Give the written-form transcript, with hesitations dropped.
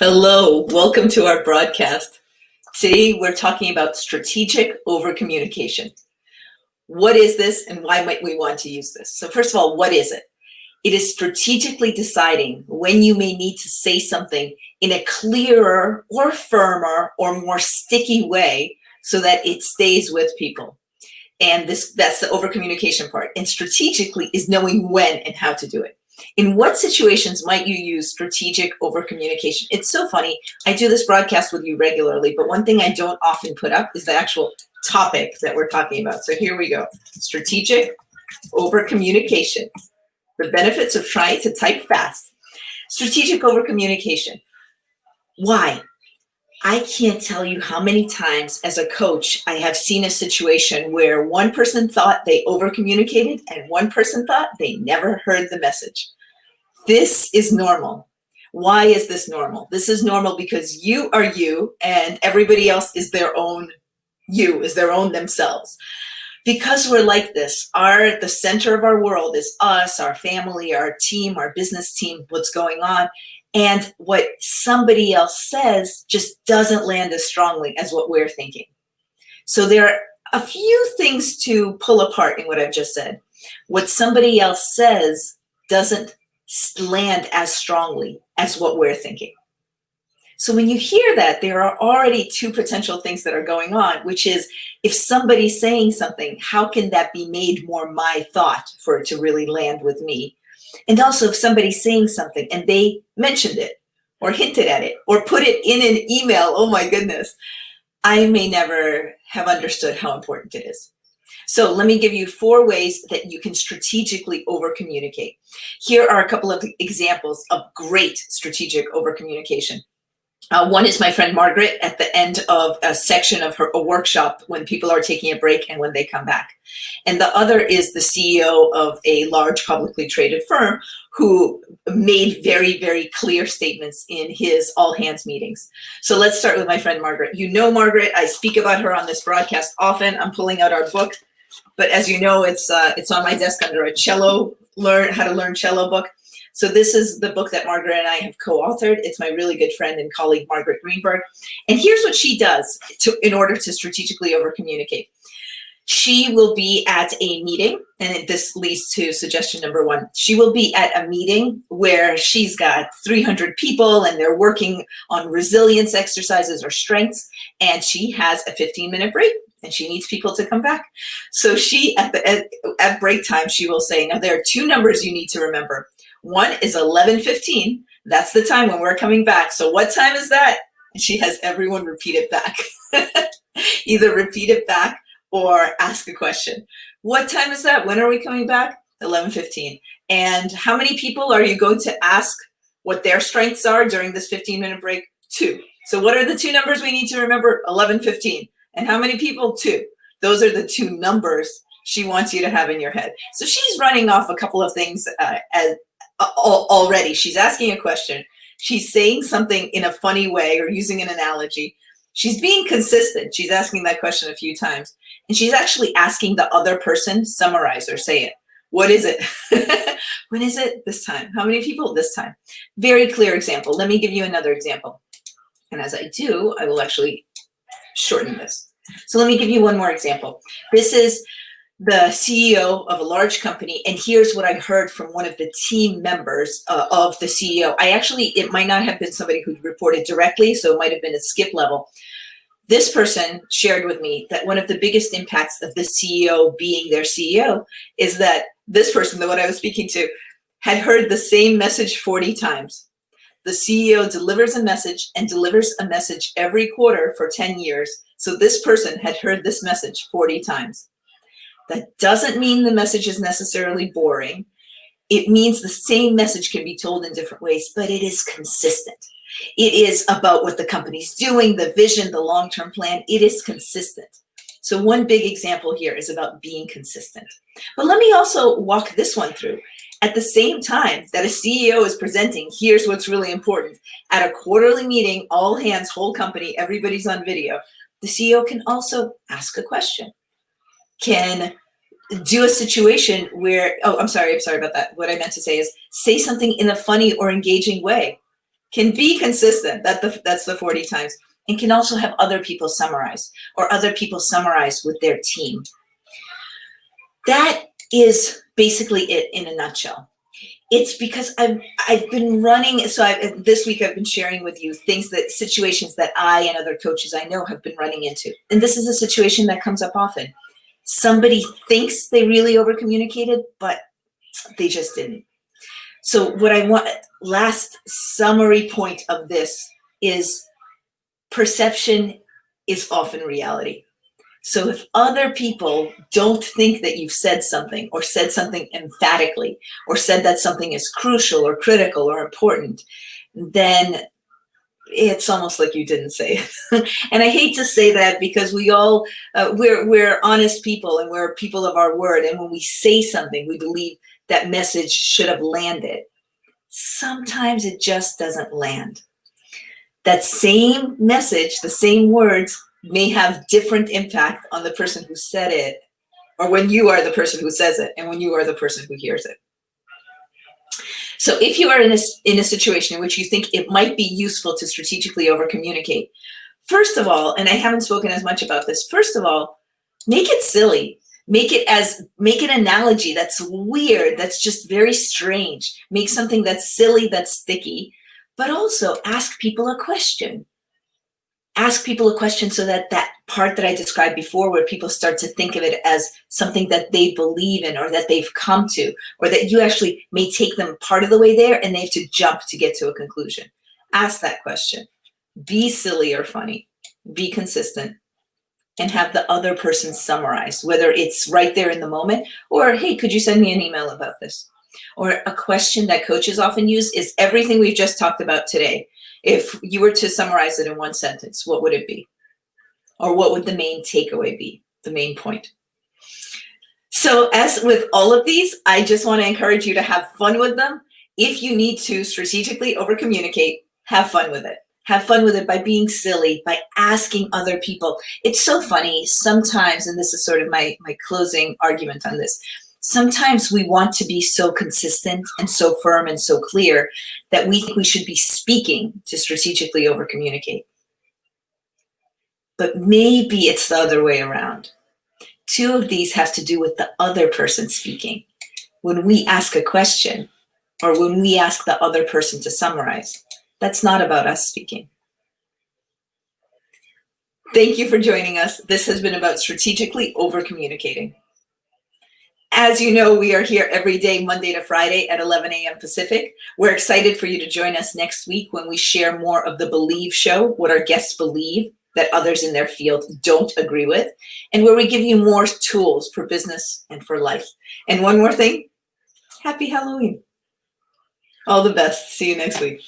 Hello, welcome to our broadcast. Today we're talking about strategic overcommunication. What is this and why might we want to use this? So first of all, what is it? It is strategically deciding when you may need to say something in a clearer or firmer or more sticky way so that it stays with people. And that's the overcommunication part. And strategically is knowing when and how to do it. In what situations might you use strategic overcommunication? It's so funny. I do this broadcast with you regularly, but one thing I don't often put up is the actual topic that we're talking about. So here we go. Strategic overcommunication. The benefits of trying to type fast. Strategic overcommunication. Why? I can't tell you how many times as a coach I have seen a situation where one person thought they overcommunicated and one person thought they never heard the message. This is normal. Why is this normal? This is normal because you are you and everybody else is their own you, is their own themselves. Because we're like this, the center of our world is us, our family, our team, our business team, what's going on. And what somebody else says just doesn't land as strongly as what we're thinking. So there are a few things to pull apart in what I've just said. What somebody else says doesn't land as strongly as what we're thinking. So when you hear that, there are already two potential things that are going on, which is if somebody's saying something, how can that be made more my thought for it to really land with me? And also if somebody's saying something and they mentioned it or hinted at it or put it in an email, oh my goodness, I may never have understood how important it is. So let me give you 4 ways that you can strategically overcommunicate. Here are a couple of examples of great strategic overcommunication. One is my friend Margaret at the end of a section of a workshop when people are taking a break and when they come back. And the other is the CEO of a large publicly traded firm who made very, very clear statements in his all hands meetings. So let's start with my friend Margaret. You know Margaret, I speak about her on this broadcast often. I'm pulling out our book, but as you know, it's on my desk under a how to learn cello book. So this is the book that Margaret and I have co-authored. It's my really good friend and colleague, Margaret Greenberg. And here's what she does in order to strategically overcommunicate. She will be at a meeting, and this leads to suggestion number 1. She will be at a meeting where she's got 300 people and they're working on resilience exercises or strengths, and she has a 15-minute break and she needs people to come back. So she, at break time, she will say, now there are 2 numbers you need to remember. One is 11:15. That's the time when we're coming back. So what time is that? And she has everyone repeat it back. Either repeat it back or ask a question. What time is that? When are we coming back? 11:15. And how many people are you going to ask what their strengths are during this 15-minute break? 2. So what are the 2 numbers we need to remember? 11:15. And how many people? 2. Those are the 2 numbers she wants you to have in your head. So she's running off a couple of things already. She's asking a question. She's saying something in a funny way or using an analogy. She's being consistent. She's asking that question a few times. And she's actually asking the other person, summarize or say it. What is it? When is it? This time. How many people? This time. Very clear example. Let me give you another example. And as I do, I will actually shorten this. So let me give you one more example. This is the CEO of a large company, and here's what I heard from one of the team members of the CEO. It might not have been somebody who reported directly, so it might have been a skip level. This person shared with me that one of the biggest impacts of the CEO being their CEO is that this person, the one I was speaking to, had heard the same message 40 times. The CEO delivers a message and delivers a message every quarter for 10 years. So this person had heard this message 40 times. That doesn't mean the message is necessarily boring. It means the same message can be told in different ways, but it is consistent. It is about what the company's doing, the vision, the long-term plan. It is consistent. So one big example here is about being consistent. But let me also walk this one through. At the same time that a CEO is presenting, here's what's really important. At a quarterly meeting, all hands, whole company, everybody's on video. The CEO can also ask a question. Can do a situation where, I'm sorry about that. What I meant to say is say something in a funny or engaging way. can be consistent, that's the 40 times, and can also have other people summarize, or other people summarize with their team. That is basically it in a nutshell. It's because I've been running, this week I've been sharing with you situations that I and other coaches I know have been running into. And this is a situation that comes up often. Somebody thinks they really overcommunicated, but they just didn't. So what I want, last summary point of this is perception is often reality. So if other people don't think that you've said something, or said something emphatically, or said that something is crucial or critical or important, then it's almost like you didn't say it. And I hate to say that, because we all, we're honest people, and we're people of our word. And when we say something, we believe that message should have landed. Sometimes it just doesn't land. That same message, the same words, may have different impact on the person who said it, or when you are the person who says it, and when you are the person who hears it. So if you are in a situation in which you think it might be useful to strategically overcommunicate, first of all, and I haven't spoken as much about this, first of all, make it silly. Make an analogy that's weird, that's just very strange. Make something that's silly, that's sticky, but also ask people a question. Ask people a question so that that part that I described before, where people start to think of it as something that they believe in, or that they've come to, or that you actually may take them part of the way there and they have to jump to get to a conclusion. Ask that question. Be silly or funny. Be consistent. And have the other person summarize, whether it's right there in the moment, or, hey, could you send me an email about this? Or a question that coaches often use is everything we've just talked about today. If you were to summarize it in one sentence, what would it be? Or what would the main takeaway be, the main point? So as with all of these, I just want to encourage you to have fun with them. If you need to strategically overcommunicate, have fun with it. Have fun with it by being silly, by asking other people. It's so funny sometimes, and this is sort of my closing argument on this, sometimes we want to be so consistent and so firm and so clear that we think we should be speaking to strategically overcommunicate. But maybe it's the other way around. Two of these have to do with the other person speaking. When we ask a question, or when we ask the other person to summarize, that's not about us speaking. Thank you for joining us. This has been about strategically overcommunicating. As you know, we are here every day, Monday to Friday at 11 a.m. Pacific. We're excited for you to join us next week when we share more of the Believe Show, what our guests believe that others in their field don't agree with, and where we give you more tools for business and for life. And one more thing, happy Halloween. All the best. See you next week.